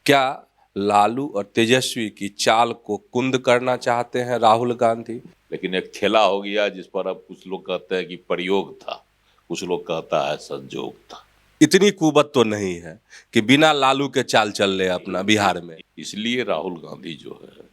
क्या लालू और तेजस्वी की चाल को कुंद करना चाहते हैं राहुल गांधी? लेकिन एक खेला हो गया जिस पर अब कुछ लोग कहते हैं कि प्रयोग था, कुछ लोग कहता है संजोग था। इतनी कुवत तो नहीं है कि बिना लालू के चाल चल ले अपना बिहार में। इसलिए राहुल गांधी जो है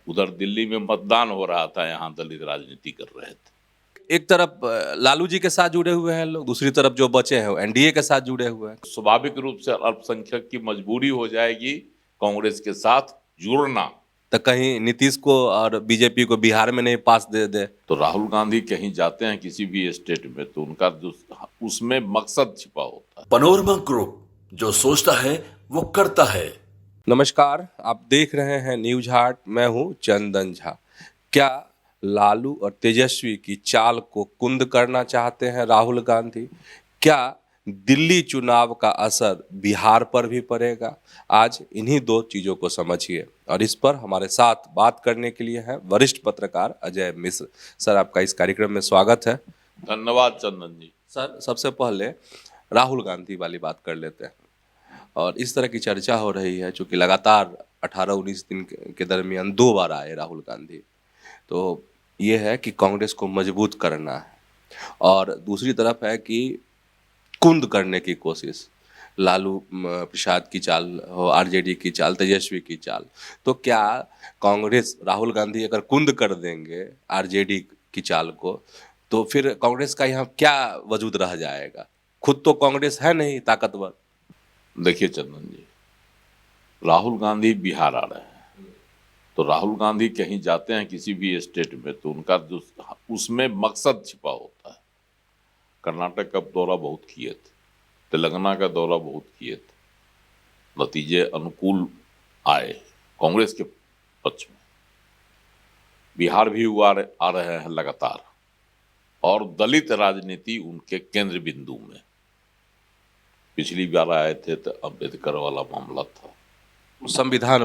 उधर दिल्ली में मतदान हो रहा था, यहाँ दलित राजनीति कर रहे थे। एक तरफ लालू जी के साथ जुड़े हुए हैं लोग, दूसरी तरफ जो बचे हैं वो एनडीए के साथ जुड़े हुए हैं। स्वाभाविक रूप से अल्पसंख्यक की मजबूरी हो जाएगी कांग्रेस के साथ जुड़ना। तो कहीं नीतीश को और बीजेपी को बिहार में नहीं पास दे दे तो राहुल गांधी कहीं जाते हैं किसी भी स्टेट में तो उनका जो उसमें मकसद छिपा होता है। पनोरमा ग्रुप, जो सोचता है वो करता है। नमस्कार, आप देख रहे हैं न्यूज हाट। मैं हूं चंदन झा। क्या लालू और तेजस्वी की चाल को कुंद करना चाहते हैं राहुल गांधी? क्या दिल्ली चुनाव का असर बिहार पर भी पड़ेगा? आज इन्हीं दो चीजों को समझिए और इस पर हमारे साथ बात करने के लिए हैं वरिष्ठ पत्रकार अजय मिश्र। सर, आपका इस कार्यक्रम में स्वागत है। धन्यवाद चंदन जी। सर, सबसे पहले राहुल गांधी वाली बात कर लेते हैं। और इस तरह की चर्चा हो रही है चूंकि लगातार 18-19 दिन के दरमियान 2 बार आए राहुल गांधी, तो ये है कि कांग्रेस को मजबूत करना है और दूसरी तरफ है कि कुंद करने की कोशिश। लालू प्रसाद की चाल हो, आरजेडी की चाल, तेजस्वी की चाल। तो क्या कांग्रेस, राहुल गांधी अगर कुंद कर देंगे आरजेडी की चाल को, तो फिर कांग्रेस का यहाँ क्या वजूद रह जाएगा? खुद तो कांग्रेस है नहीं ताकतवर। देखिए चंदन जी, राहुल गांधी बिहार आ रहे हैं तो राहुल गांधी कहीं जाते हैं किसी भी स्टेट में तो उनका जो उसमें मकसद छिपा होता है। कर्नाटक का दौरा बहुत किए थे, तेलंगाना का दौरा बहुत किए थे, नतीजे अनुकूल आए कांग्रेस के पक्ष में। बिहार भी आ रहे हैं लगातार और दलित राजनीति उनके केंद्र बिंदु में। पिछली बार आए थे तो अम्बेडकर वाला मामला था, संविधान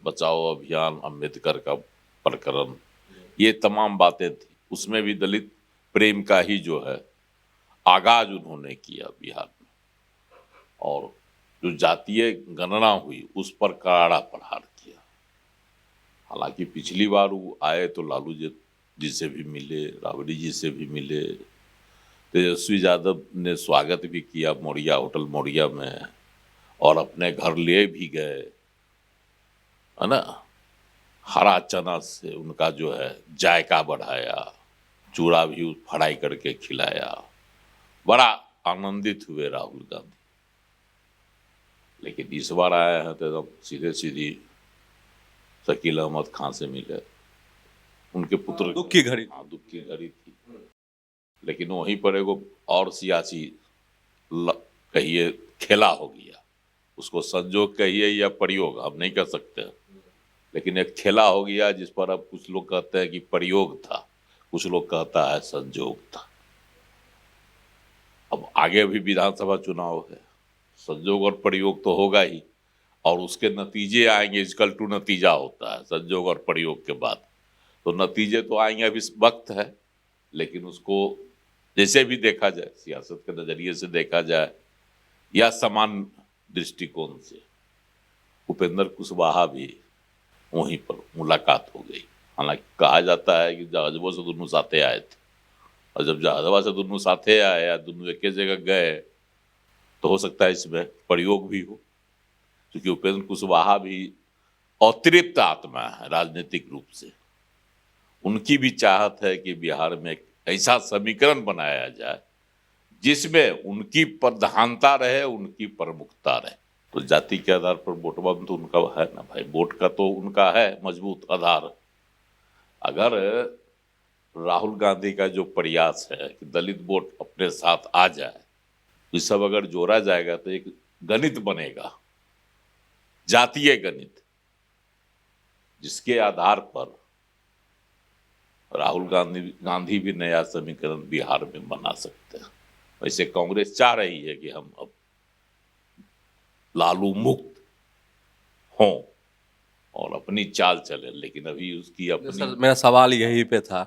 बचाओ अभियान, अम्बेडकर का प्रकरण, ये तमाम बातें थी। उसमें भी दलित प्रेम का ही जो है आगाज उन्होंने किया बिहार में, और जो जातीय गणना हुई उस पर करारा प्रहार किया। हालांकि पिछली बार वो आए तो लालू जी से भी मिले, राबड़ी जी से भी मिले, तेजस्वी यादव ने स्वागत भी किया मौर्या, होटल मौर्या में, और अपने घर ले भी गए, है ना। हरा चना से उनका जो है जायका बढ़ाया, चूड़ा भी फ्राई करके खिलाया, बड़ा आनंदित हुए राहुल गांधी। लेकिन इस बार आए हैं तो सीधे सीधी शकील अहमद खान से मिले, उनके पुत्र। दुख की घड़ी। हाँ, दुख की घड़ी थी। लेकिन वहीं पर एगो और सियासी कहिए खेला हो गया, उसको संजोग कहिए या प्रयोग, हम नहीं कर सकते, लेकिन एक खेला हो गया जिस पर अब कुछ लोग कहते हैं कि प्रयोग था, कुछ लोग कहता है संजोग था। अब आगे भी विधानसभा चुनाव है, संजोग और प्रयोग तो होगा ही, और उसके नतीजे आएंगे। इक्वल टू नतीजा होता है संजोग और प्रयोग के बाद, तो नतीजे तो आएंगे। अभी वक्त है, लेकिन उसको जैसे भी देखा जाए, सियासत के नजरिए से देखा जाए या समान दृष्टिकोण से, उपेंद्र कुशवाहा भी वहीं पर मुलाकात हो गई। हालांकि कहा जाता है कि जहाजों से दोनों साथे आए थे, और जब जहाजवा से दोनों साथे आए या दोनों एक जगह गए तो हो सकता है इसमें प्रयोग भी हो, क्योंकि उपेंद्र कुशवाहा भी अतृप्त आत्मा है राजनीतिक रूप से। उनकी भी चाहत है कि बिहार में एक ऐसा समीकरण बनाया जाए जिसमें उनकी प्रधानता रहे, उनकी प्रमुखता रहे। तो जाति के आधार पर वोट बैंक तो उनका है ना भाई, वोट का तो उनका है मजबूत आधार। अगर राहुल गांधी का जो प्रयास है कि दलित वोट अपने साथ आ जाए, ये सब अगर जोड़ा जाएगा तो एक गणित बनेगा, जातीय गणित, जिसके आधार पर राहुल गांधी भी नया समीकरण बिहार में बना सकते हैं। वैसे कांग्रेस चाह रही है कि हम अब लालू मुक्त हों और अपनी चाल चले, लेकिन अभी उसकी अपनी। सर, मेरा सवाल यही पे था।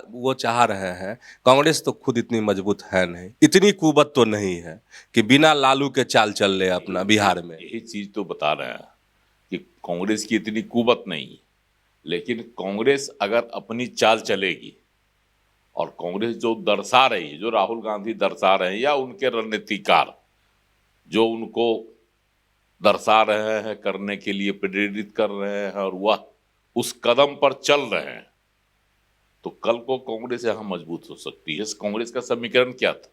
वो चाह रहे हैं, कांग्रेस तो खुद इतनी मजबूत है नहीं, इतनी कुवत तो नहीं है कि बिना लालू के चाल चल ले अपना बिहार में। यही चीज तो बता रहे हैं कांग्रेस की इतनी कुवत नहीं है, लेकिन कांग्रेस अगर अपनी चाल चलेगी और कांग्रेस जो दर्शा रही है, जो राहुल गांधी दर्शा रहे हैं या उनके रणनीतिकार जो उनको दर्शा रहे हैं, करने के लिए प्रेरित कर रहे हैं और वह उस कदम पर चल रहे हैं, तो कल को कांग्रेस यहां मजबूत हो सकती है। कांग्रेस का समीकरण क्या था?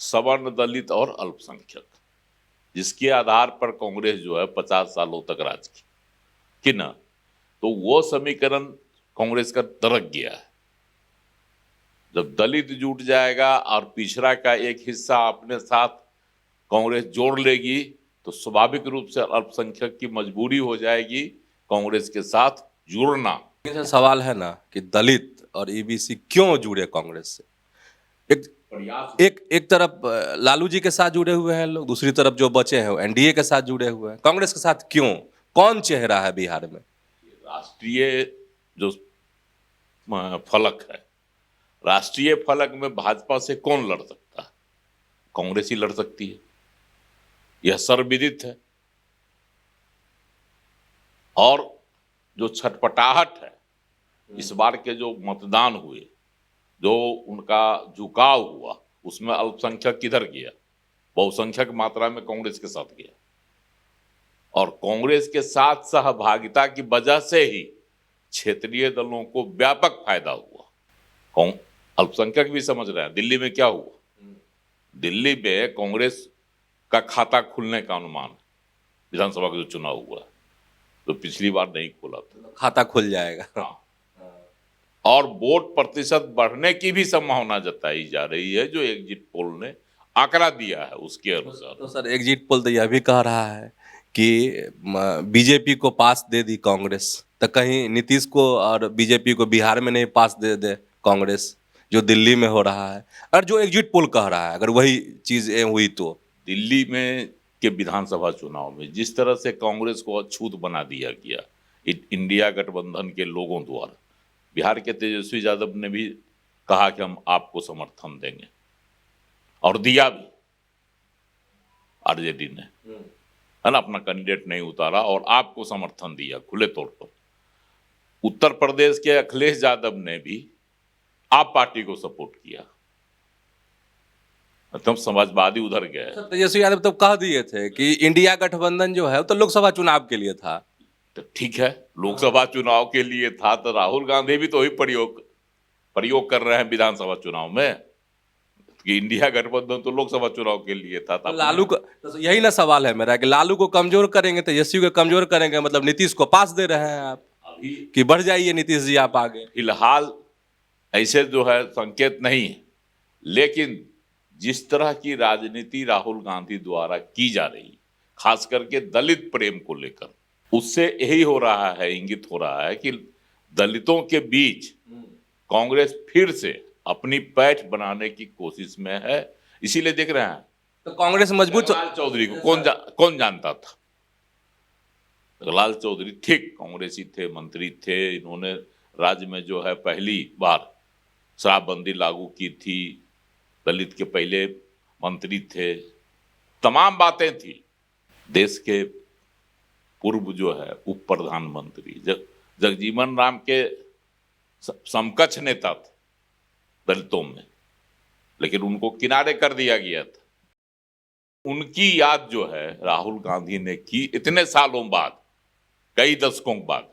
सवर्ण, दलित और अल्पसंख्यक, जिसके आधार पर कांग्रेस जो है 50 सालों तक राज की कि ना, तो वो समीकरण कांग्रेस का दरक गया है। जब दलित जुट जाएगा और पिछड़ा का एक हिस्सा अपने साथ कांग्रेस जोड़ लेगी, तो स्वाभाविक रूप से अल्पसंख्यक की मजबूरी हो जाएगी कांग्रेस के साथ जुड़ना। ये सवाल है ना कि दलित और ईबीसी क्यों जुड़े कांग्रेस से। एक तरफ लालू जी के साथ जुड़े हुए हैं लोग, दूसरी तरफ जो बचे हैं वो एनडीए के साथ जुड़े हुए हैं। कांग्रेस के साथ क्यों? कौन चेहरा है बिहार में? राष्ट्रीय जो फलक है, राष्ट्रीय फलक में भाजपा से कौन लड़ सकता है? कांग्रेस ही लड़ सकती है, यह सर्वविदित है। और जो छटपटाहट है, इस बार के जो मतदान हुए, जो उनका झुकाव हुआ, उसमें अल्पसंख्यक किधर गया? बहुसंख्यक मात्रा में कांग्रेस के साथ गया। और कांग्रेस के साथ सहभागिता की वजह से ही क्षेत्रीय दलों को व्यापक फायदा हुआ। अल्पसंख्यक भी समझ रहे हैं दिल्ली में क्या हुआ। दिल्ली में कांग्रेस का खाता खुलने का अनुमान है, विधानसभा का जो चुनाव हुआ तो पिछली बार नहीं खोला था, खाता खुल जाएगा। हाँ। और वोट प्रतिशत बढ़ने की भी संभावना जताई जा रही है, जो एग्जिट पोल ने आंकड़ा दिया है उसके अनुसार। तो सर एग्जिट पोल तो यह भी कह रहा है कि बीजेपी को पास दे दी कांग्रेस, तो कहीं नीतीश को और बीजेपी को बिहार में नहीं पास दे दे कांग्रेस, जो दिल्ली में हो रहा है और जो एग्जिट पोल कह रहा है, अगर वही चीज हुई तो। दिल्ली में के विधानसभा चुनाव में जिस तरह से कांग्रेस को अछूत बना दिया गया इंडिया गठबंधन के लोगों द्वारा, बिहार के तेजस्वी यादव ने भी कहा कि हम आपको समर्थन देंगे और दिया भी। आरजेडी ने है ना, अपना कैंडिडेट नहीं उतारा और आपको समर्थन दिया खुले तौर पर। उत्तर प्रदेश के अखिलेश यादव ने भी आप पार्टी को सपोर्ट किया, मतलब समाजवादी उधर गए। तेजस्वी यादव तो कह दिए थे कि इंडिया गठबंधन जो है तो लोकसभा चुनाव के लिए था। तो ठीक है, लोकसभा चुनाव के लिए था, तो राहुल गांधी भी तो वही प्रयोग कर रहे हैं विधानसभा चुनाव में कि इंडिया गठबंधन तो लोकसभा चुनाव के लिए था। तो लालू को तो यही ना सवाल है मेरा कि लालू को कमजोर करेंगे, तेजस्वी को कमजोर करेंगे, मतलब नीतीश को पास दे रहे हैं आप अभी कि बढ़ जाइए नीतीश जी आप आगे। फिलहाल ऐसे जो है संकेत नहीं है, लेकिन जिस तरह की राजनीति राहुल गांधी द्वारा की जा रही, खास करके दलित प्रेम को लेकर, उससे यही हो रहा है, इंगित हो रहा है कि दलितों के बीच कांग्रेस फिर से अपनी पैठ बनाने की कोशिश में है। इसीलिए देख रहे हैं तो कांग्रेस मजबूत। जगलाल चौधरी को कौन जानता था? जगलाल चौधरी ठीक कांग्रेसी थे, मंत्री थे, इन्होंने राज्य में जो है पहली बार शराबबंदी लागू की थी, दलित के पहले मंत्री थे, तमाम बातें थी। देश के पूर्व जो है उप प्रधानमंत्री जगजीवन राम के समकक्ष नेता थे दलितों में, लेकिन उनको किनारे कर दिया गया था। उनकी याद जो है राहुल गांधी ने की इतने सालों बाद, कई दशकों बाद।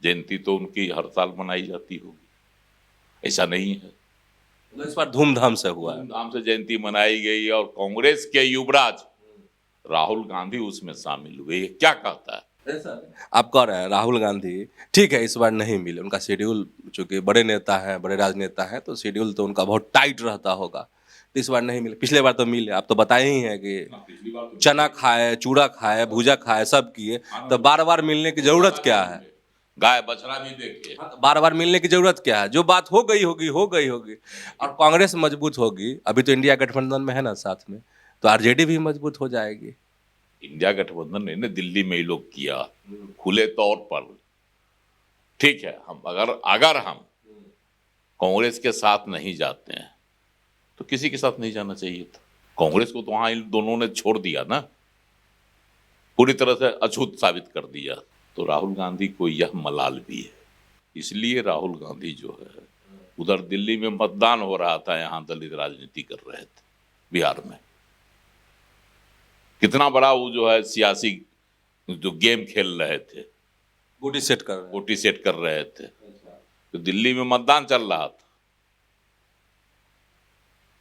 जयंती तो उनकी हर साल मनाई जाती होगी, ऐसा नहीं है। इस बार धूमधाम से हुआ है, धूमधाम से जयंती मनाई गई और कांग्रेस के युवराज राहुल गांधी उसमें शामिल हुए। ये क्या कहता है? आप कह रहे हैं राहुल गांधी ठीक है इस बार नहीं मिले, उनका शेड्यूल, चूंकि बड़े नेता हैं, बड़े राजनेता हैं, तो शेड्यूल तो उनका बहुत टाइट रहता होगा, तो इस बार नहीं मिले। पिछले बार तो मिले, आप तो बताए ही हैं कि चना खाए, चूड़ा खाए, भूजा खाए, सब किए, तो बार बार मिलने की जरूरत क्या है? गाय बछड़ा भी देखिए, बार बार मिलने की जरूरत क्या है? जो बात हो गई होगी हो गई होगी, और कांग्रेस मजबूत होगी। अभी तो इंडिया गठबंधन में है ना साथ में, तो आरजेडी भी मजबूत हो जाएगी। इंडिया गठबंधन ने दिल्ली में ही लोग किया खुले तौर पर। ठीक है, अगर हम कांग्रेस के साथ नहीं जाते हैं तो किसी के साथ नहीं जाना चाहिए था। कांग्रेस को तो वहां इन दोनों ने छोड़ दिया ना, पूरी तरह से अछूत साबित कर दिया। तो राहुल गांधी को यह मलाल भी है, इसलिए राहुल गांधी जो है उधर दिल्ली में मतदान हो रहा था, यहाँ दलित राजनीति कर रहे थे बिहार में। कितना बड़ा वो जो है सियासी जो गेम खेल रहे थे, गोटी सेट कर रहे हैं। गोटी सेट कर रहे थे। तो दिल्ली में मतदान चल रहा था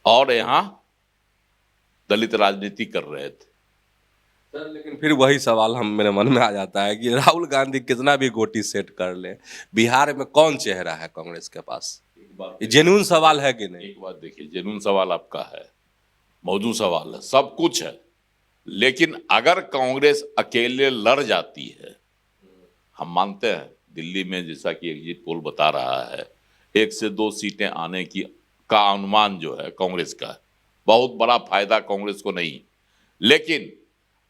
और यहाँ दलित राजनीति कर रहे थे। सर लेकिन फिर वही सवाल मेरे मन में आ जाता है कि राहुल गांधी कितना भी गोटी सेट कर ले, बिहार में कौन चेहरा है कांग्रेस के पास? ये जेन्युइन सवाल है कि नहीं? एक बात देखिए, जेन्युइन सवाल आपका है, मौजूद सवाल है, सब कुछ है, लेकिन अगर कांग्रेस अकेले लड़ जाती है, हम मानते हैं दिल्ली में जैसा कि एग्जिट पोल बता रहा है 1 से 2 सीटें आने की का अनुमान जो है कांग्रेस का, बहुत बड़ा फायदा कांग्रेस को नहीं। लेकिन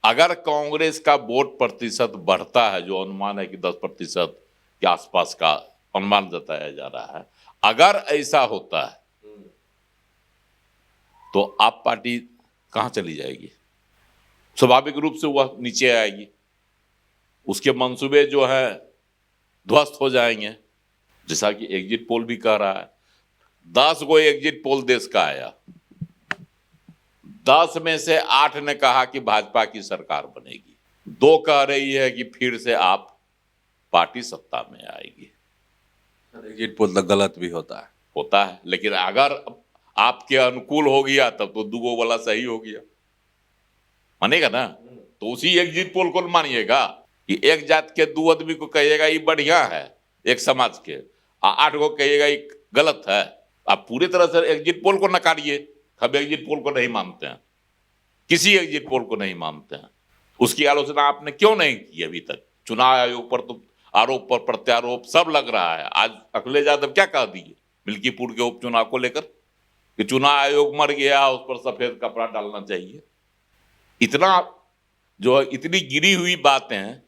अगर कांग्रेस का वोट प्रतिशत बढ़ता है, जो अनुमान है कि 10% के आसपास का अनुमान जताया जा रहा है, अगर ऐसा होता है तो आप पार्टी कहां चली जाएगी? स्वाभाविक रूप से वह नीचे आएगी, उसके मंसूबे जो है ध्वस्त हो जाएंगे। जैसा कि एग्जिट पोल भी कह रहा है, 10 गो एग्जिट पोल देश का आया, 10 में से 8 ने कहा कि भाजपा की सरकार बनेगी, 2 कह रही है कि फिर से आप पार्टी सत्ता में आएगी। एग्जिट पोल तो गलत भी होता है, लेकिन अगर आपके अनुकूल हो गया तब तो 2 वाला सही हो गया, मानेगा ना? तो उसी एग्जिट पोल को मानिएगा कि एक जात के 2 आदमी को कहिएगा ये बढ़िया है, एक समाज के 8 को कहिएगा ये गलत है। आप पूरी तरह से एग्जिट पोल को नकारिए। हम एग्जिट पोल को नहीं मानते हैं, किसी एग्जिट पोल को नहीं मानते हैं। उसकी आलोचना आपने क्यों नहीं की अभी तक? चुनाव आयोग पर तो आरोप पर प्रत्यारोप सब लग रहा है। आज अखिलेश यादव क्या कह दिए मिल्कीपुर के उपचुनाव को लेकर कि चुनाव आयोग मर गया, उस पर सफेद कपड़ा डालना चाहिए। इतना जो है, इतनी गिरी हुई बातें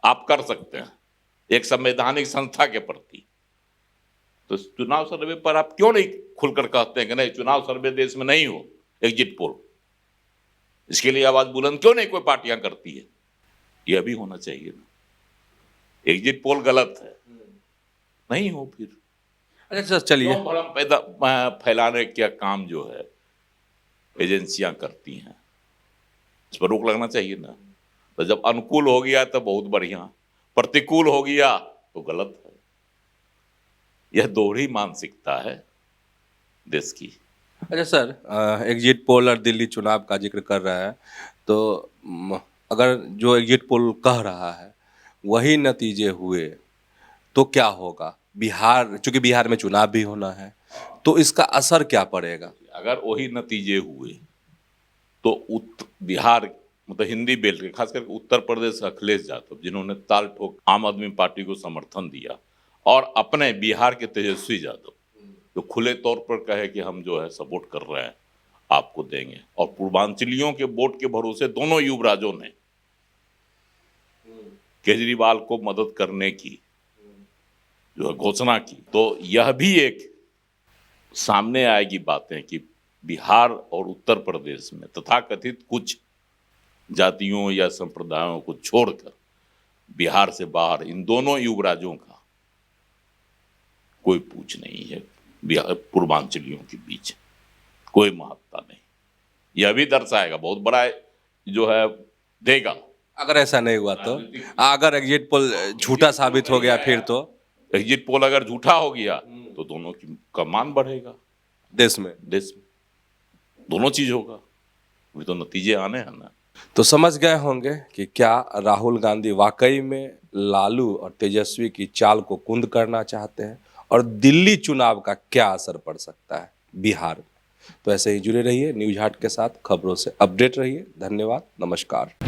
आप कर सकते हैं एक संवैधानिक संस्था के प्रति, तो चुनाव सर्वे पर आप क्यों नहीं खुलकर कहते हैं कि नहीं चुनाव सर्वे देश में नहीं हो, एग्जिट पोल? इसके लिए आवाज बुलंद क्यों नहीं कोई पार्टियां करती है? यह भी होना चाहिए ना। एग्जिट पोल गलत है, नहीं हो फिर अच्छा चलिए, भ्रम पैदा फैलाने का काम जो है एजेंसियां करती हैं, इस पर रोक लगना चाहिए ना। तो जब अनुकूल हो गया तो बहुत बढ़िया, प्रतिकूल हो गया तो गलत है। यह दोहरी मानसिकता है देश की। अच्छा सर, एग्जिट पोल और दिल्ली चुनाव का जिक्र कर रहा है, तो अगर जो एग्जिट पोल कह रहा है वही नतीजे हुए तो क्या होगा? बिहार, चूंकि बिहार में चुनाव भी होना है, तो इसका असर क्या पड़ेगा? अगर वही नतीजे हुए तो बिहार मतलब हिंदी बेल्ट के, खास करके उत्तर प्रदेश अखिलेश यादव, जिन्होंने ताल ठोक आम आदमी पार्टी को समर्थन दिया, और अपने बिहार के तेजस्वी यादव जो खुले तौर पर कहे कि हम जो है सपोर्ट कर रहे हैं, आपको देंगे, और पूर्वांचलियों के वोट के भरोसे दोनों युवराजों ने केजरीवाल को मदद करने की जो है घोषणा की, तो यह भी एक सामने आएगी बातें कि बिहार और उत्तर प्रदेश में तथाकथित कुछ जातियों या संप्रदायों को छोड़कर बिहार से बाहर इन दोनों युवराजों का कोई पूछ नहीं है। बिहार पूर्वांचलियों के बीच कोई महत्ता नहीं। यह भी दर्शाएगा, बहुत बड़ा जो है देगा। अगर ऐसा नहीं हुआ तो, अगर एग्जिट पोल झूठा साबित हो गया, फिर तो एग्जिट पोल अगर झूठा हो गया तो दोनों का मान बढ़ेगा देश में दोनों चीज होगा। अभी तो नतीजे आने हैं ना। तो समझ गए होंगे कि क्या राहुल गांधी वाकई में लालू और तेजस्वी की चाल को कुंद करना चाहते हैं, और दिल्ली चुनाव का क्या असर पड़ सकता है बिहार में। तो ऐसे ही जुड़े रहिए न्यूज हाट के साथ, खबरों से अपडेट रहिए। धन्यवाद, नमस्कार।